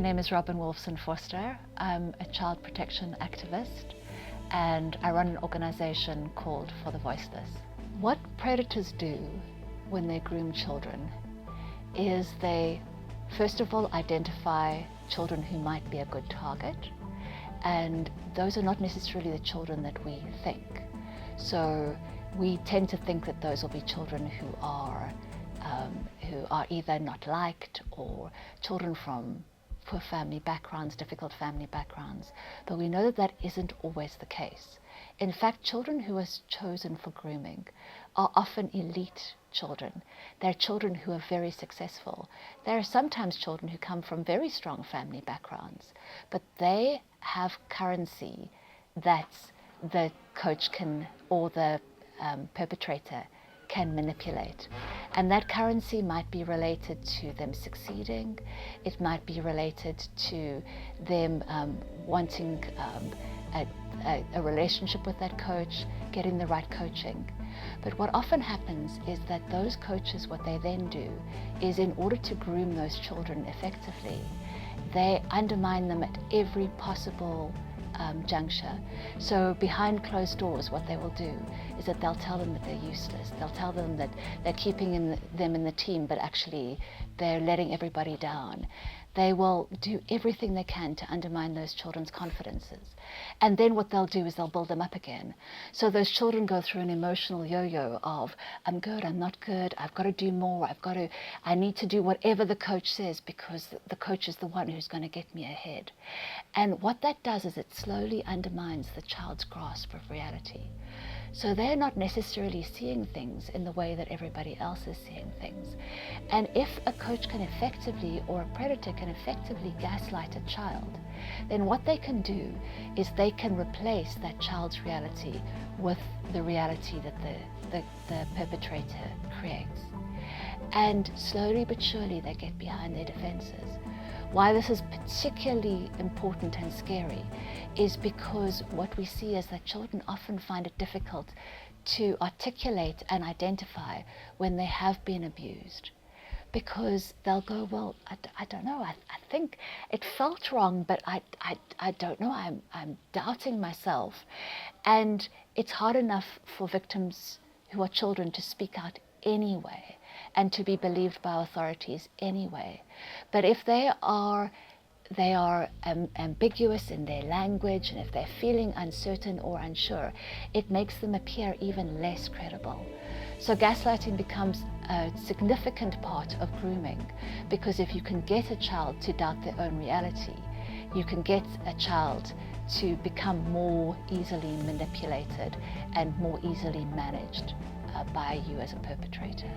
name is Robyn Wolfson Vorster. I'm a child protection activist and I run an organization called For the Voiceless. What predators do when they groom children is they first of all identify children who might be a good target, and those are not necessarily the children that we think. So we tend to think that those will be children who are either not liked or children from poor family backgrounds, difficult family backgrounds, but we know that that isn't always the case. In fact, children who are chosen for grooming are often elite children. They're children who are very successful. There are sometimes children who come from very strong family backgrounds, but they have currency that the coach can, or the perpetrator can manipulate. And that currency might be related to them succeeding. It might be related to them wanting a relationship with that coach, getting the right coaching. But what often happens is that those coaches, what they then do is, in order to groom those children effectively, they undermine them at every possible juncture. So behind closed doors, what they will do is that they'll tell them that they're useless. They'll tell them that they're keeping them in the team, but actually they're letting everybody down. They will do everything they can to undermine those children's confidences. And then what they'll do is they'll build them up again. So those children go through an emotional yo-yo of, I'm good, I'm not good, I've got to do more, I need to do whatever the coach says because the coach is the one who's going to get me ahead. And what that does is it slowly undermines the child's grasp of reality. So they're not necessarily seeing things in the way that everybody else is seeing things. And if a coach can effectively, or a predator can effectively gaslight a child, then what they can do is they can replace that child's reality with the reality that the perpetrator creates. And slowly but surely they get behind their defenses. Why this is particularly important and scary is because what we see is that children often find it difficult to articulate and identify when they have been abused. Because they'll go, well, I don't know, I think it felt wrong, but I don't know, I'm doubting myself. And it's hard enough for victims who are children to speak out anyway, and to be believed by authorities anyway. But if they are ambiguous in their language, and if they're feeling uncertain or unsure, it makes them appear even less credible. So gaslighting becomes a significant part of grooming, because if you can get a child to doubt their own reality, you can get a child to become more easily manipulated and more easily managed by you as a perpetrator.